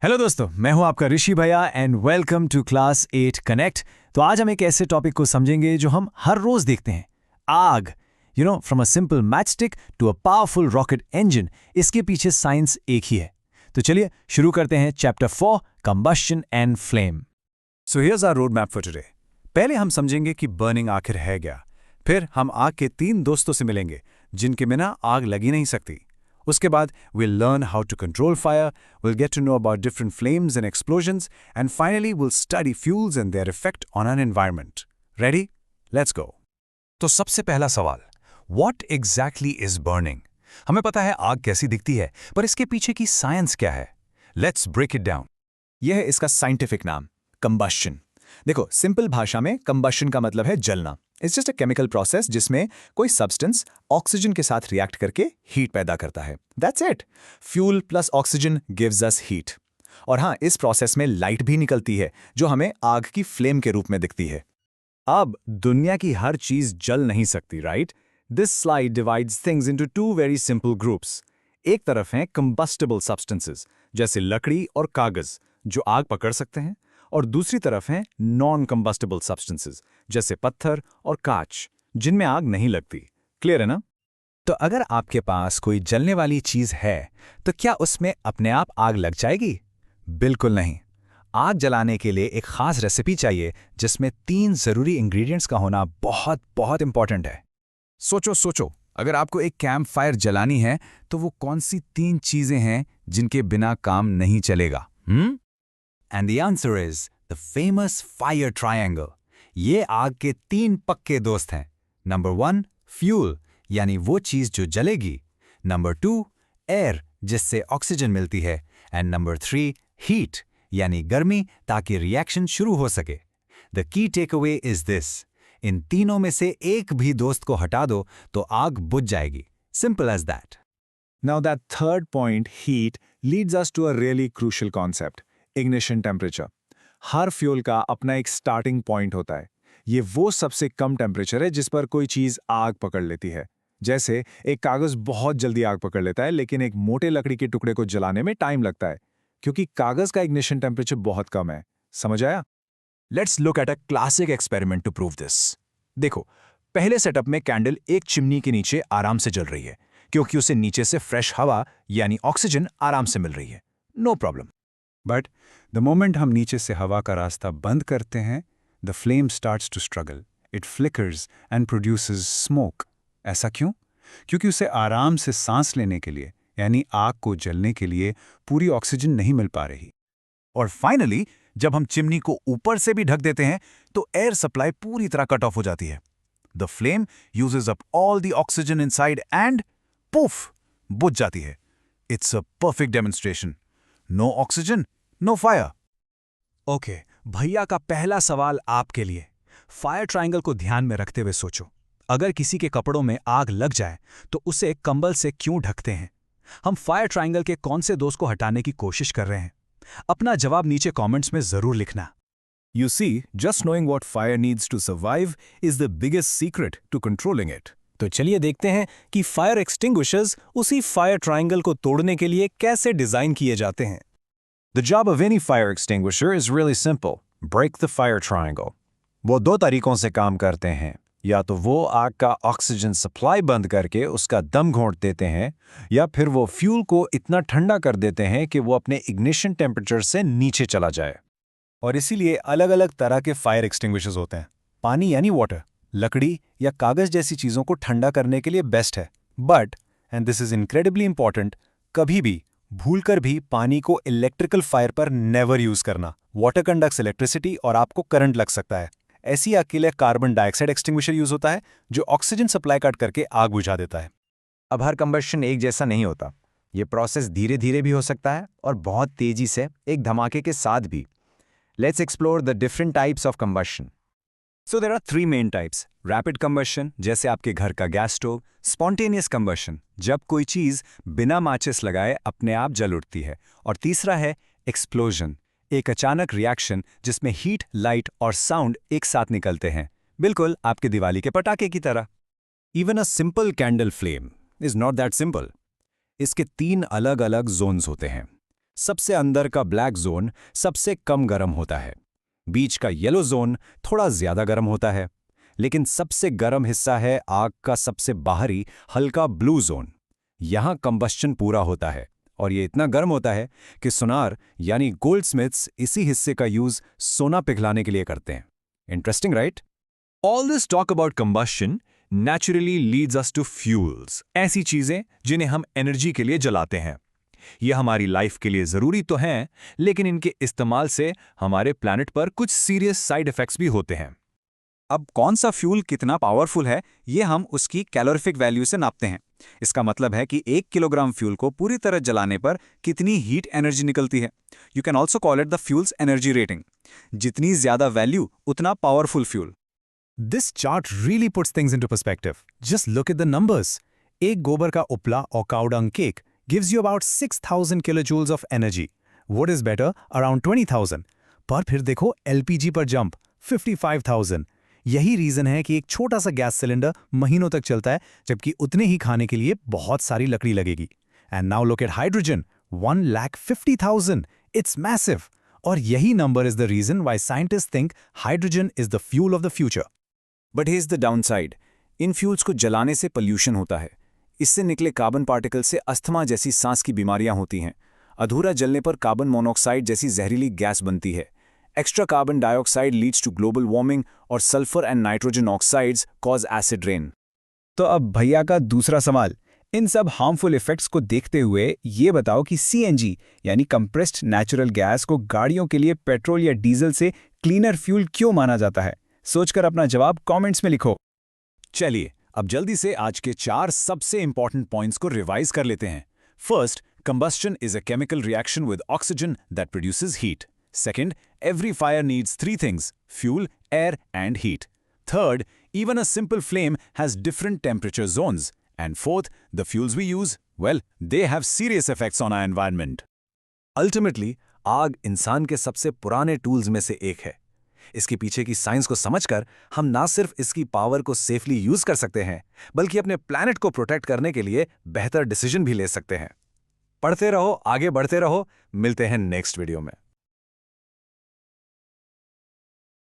Hello दोस्तों, मैं हूं आपका ऋषि भैया and welcome to class 8 Connect. तो आज हम एक ऐसे टॉपिक को समझेंगे जो हम हर रोज देखते हैं, आग। From a simple match stick to a powerful rocket engine, इसके पीछे साइंस एक ही है। तो चलिए शुरू करते हैं chapter 4, combustion and flame. So here's our road map for today. पहले हम समझेंगे कि बर्निंग आखिर है क्या। फिर हम आग के 3 दोस्तों से मिलेंगे जिनके बिना आग लगी नहीं सकती। उसके बाद we'll learn how to control fire, we'll get to know about different flames and explosions, and finally we'll study fuels and their effect on our environment. Ready? Let's go. तो सबसे पहला सवाल, What exactly is burning? हमें पता है आग कैसी दिखती है, पर इसके पीछे की साइंस क्या है? Let's break it down. यह है इसका साइंटिफिक नाम, कंबशन। देखो, सिंपल भाषा में कंबशन का मतलब है जलना। It's just a chemical process जिसमें कोई सब्सटेंस ऑक्सीजन के साथ रिएक्ट करके हीट पैदा करता है। That's it. Fuel plus oxygen gives us heat. और हाँ, इस प्रोसेस में लाइट भी निकलती है जो हमें आग की फ्लेम के रूप में दिखती है। अब दुनिया की हर चीज जल नहीं सकती, right? This slide divides things into 2 very simple groups. एक तरफ हैं कंबस्टिबल सब्सटेंसेस जैसे लकड़ी और कागज जो आग पकड़ सकते हैं, और दूसरी तरफ हैं नॉन कंबस्टिबल सब्सटेंसेस जैसे पत्थर और कांच जिनमें आग नहीं लगती। क्लियर है ना? तो अगर आपके पास कोई जलने वाली चीज है तो क्या उसमें अपने आप आग लग जाएगी? बिल्कुल नहीं। आग जलाने के लिए एक खास रेसिपी चाहिए जिसमें 3 जरूरी इंग्रेडिएंट्स का होना बहुत बहुत इंपॉर्टेंट है। सोचो, अगर आपको एक कैंप फायर जलानी है तो वो कौन सी 3 चीजें हैं जिनके बिना काम नहीं चलेगा? And the answer is the famous fire triangle. ये आग के 3 पक्के दोस्त हैं। नंबर 1 फ्यूल, यानी वो चीज जो जलेगी। नंबर 2 एयर, जिससे ऑक्सीजन मिलती है। एंड नंबर 3 हीट, यानी गर्मी, ताकि रिएक्शन शुरू हो सके। The key takeaway is this, इन तीनों में से एक भी दोस्त को हटा दो तो आग बुझ जाएगी। Simple as that. Now that third point, heat, leads us to a really crucial concept, ignition temperature. Her fuel का अपना एक स्टार्टिंग पॉइंट होता है। ये वो सबसे कम टेम्परेचर है जिस पर कोई चीज़ आग पकड़ लेती है। जैसे एक कागज़ बहुत जल्दी आग पकड़ लेता है, लेकिन एक मोटे लकड़ी के टुकड़े को जलाने में टाइम लगता है, क्योंकि कागज़ का इग्निशन टेम्परेचर बहुत कम है। समझ आया? Let's look at a classic experiment to prove this. देखो, पहले सेटअप में कैंडल एक चिमनी के नीचे आराम से जल रही है, क्योंकि उसे नीचे से फ्रेश हवा यानी ऑक्सीजन आराम से मिल रही है। No problem. But the moment हम नीचे से हवा का रास्ता बंद करते हैं, the flame starts to struggle, it flickers and produces smoke. ऐसा क्यों? क्योंकि उसे आराम से सांस लेने के लिए, यानी आग को जलने के लिए, पूरी ऑक्सीजन नहीं मिल पा रही। और फाइनली जब हम चिमनी को ऊपर से भी ढक देते हैं तो एयर सप्लाई पूरी तरह कट ऑफ हो जाती है। The flame uses up all the oxygen inside and puff, बुझ जाती है। It's a perfect demonstration. No oxygen, no fire. Okay, भैया का पहला सवाल आपके लिए। फायर ट्रायंगल को ध्यान में रखते हुए सोचो, अगर किसी के कपड़ों में आग लग जाए तो उसे कंबल से क्यों ढकते हैं? हम फायर ट्रायंगल के कौन से दोस्त को हटाने की कोशिश कर रहे हैं? अपना जवाब नीचे कमेंट्स में जरूर लिखना। You see, just knowing what fire needs to survive is the biggest secret to controlling it. तो चलिए देखते हैं कि फायर एक्सटिंग्विशर्स उसी फायर ट्रायंगल को तोड़ने के लिए कैसे डिजाइन किए जाते हैं। The job of any fire extinguisher is really simple. Break the fire triangle. वो 2 तरीकों से काम करते हैं। या तो वो आग का ऑक्सीजन सप्लाई बंद करके उसका दम घोंट देते हैं, या फिर वो फ्यूल को इतना ठंडा कर देते हैं कि वो अपने इग्निशन टेम्परेचर से नीचे चला जाए। और इसीलिए अलग अलग तरह के फायर एक्सटिंग्विशर्स होते हैं। पानी यानी वाटर, लकड़ी या कागज जैसी चीजों को ठंडा करने के लिए बेस्ट है। But, and this is incredibly important, कभी भी भूलकर भी पानी को इलेक्ट्रिकल फायर पर नेवर यूज करना। वाटर कंडक्ट्स इलेक्ट्रिसिटी और आपको करंट लग सकता है। ऐसी आग के लिए कार्बन डाइऑक्साइड एक्सटिंग्विशर यूज होता है जो ऑक्सीजन सप्लाई कट करके आग बुझा देता है। अब हर कंबशन एक जैसा नहीं होता। ये प्रोसेस धीरे धीरे भी हो सकता है और बहुत तेजी से, एक धमाके के साथ भी। Let's explore the different types of combustion. So there are 3 main types. Rapid combustion, जैसे आपके घर का गैस स्टोव। स्पॉन्टेनियस कंबशन, जब कोई चीज बिना माचिस लगाए अपने आप जल उठती है। और तीसरा है एक्सप्लोजन, एक अचानक रिएक्शन जिसमें हीट, लाइट और साउंड एक साथ निकलते हैं, बिल्कुल आपके दिवाली के पटाखे की तरह। Even a simple candle flame is not that simple. इसके 3 अलग अलग जोन्स होते हैं। सबसे अंदर का ब्लैक जोन सबसे कम गर्म होता है, बीच का येलो जोन थोड़ा ज्यादा गर्म होता है, लेकिन सबसे गर्म हिस्सा है आग का सबसे बाहरी हल्का ब्लू जोन। यहाँ कंबस्शन पूरा होता है और ये इतना गर्म होता है कि सुनार यानी गोल्डस्मिथ्स इसी हिस्से का यूज सोना पिघलाने के लिए करते हैं। Interesting, right? All this talk about combustion naturally leads us to fuels, ऐसी चीजें जिन्हें हम एनर्जी के लिए जलाते हैं। ये हमारी लाइफ के लिए जरूरी तो हैं, लेकिन इनके इस्तेमाल से हमारे प्लैनेट पर कुछ सीरियस साइड इफेक्ट्स भी होते हैं। अब कौन सा फ्यूल कितना पावरफुल है ये हम उसकी कैलोरीफिक वैल्यू से नापते हैं। इसका मतलब है कि 1 किलोग्राम फ्यूल को पूरी तरह जलाने पर कितनी हीट एनर्जी निकलती है। You can also call it the fuels energy rating. जितनी ज्यादा वैल्यू उतना powerful fuel. This chart really puts things into perspective. Just look at the numbers. एक गोबर का उपला or cow dung cake gives you about 6,000 kilojoules of energy. What is better? Around 20,000. पर फिर देखो LPG पर jump 55,000. यही रीजन है कि एक छोटा सा गैस सिलेंडर महीनों तक चलता है, जबकि उतने ही खाने के लिए बहुत सारी लकड़ी लगेगी। And now look at hydrogen, 1,50,000. It's massive. और यही number is the reason why scientists think hydrogen is the fuel of the future. But his the downside, in fuels को जलाने से पोल्यूशन होता है। इससे निकले कार्बन पार्टिकल से अस्थमा जैसी सांस की बीमारियां होती हैं। अधूरा जलने पर कार्बन मोनोऑक्साइड जैसी जहरीली गैस बनती है। Extra carbon dioxide leads to global warming और sulphur and nitrogen oxides cause acid rain. तो अब भैया का दूसरा सवाल, इन सब हार्मफुल इफेक्ट्स को देखते हुए ये बताओ कि सीएनजी यानी कंप्रेस्ड नेचुरल गैस को गाड़ियों के लिए पेट्रोल या डीजल से क्लीनर फ्यूल क्यों माना जाता है? सोचकर अपना जवाब कमेंट्स में लिखो। चलिए अब जल्दी से आज के 4 सबसे इंपॉर्टेंट पॉइंट्स को रिवाइज कर लेते हैं। First, combustion is a chemical reaction with oxygen that produces heat. Second, every fire needs 3 things: fuel, air, and heat. Third, even a simple flame has different temperature zones. And fourth, the fuels we use, well, they have serious effects on our environment. Ultimately, आग इंसान के सबसे पुराने tools में से एक है। इसके पीछे की साइंस को समझकर हम ना सिर्फ इसकी पावर को सेफली यूज कर सकते हैं, बल्कि अपने प्लैनेट को प्रोटेक्ट करने के लिए बेहतर डिसीजन भी ले सकते हैं। पढ़ते रहो, आगे बढ़ते रहो, मिलते हैं नेक्स्ट वीडियो में।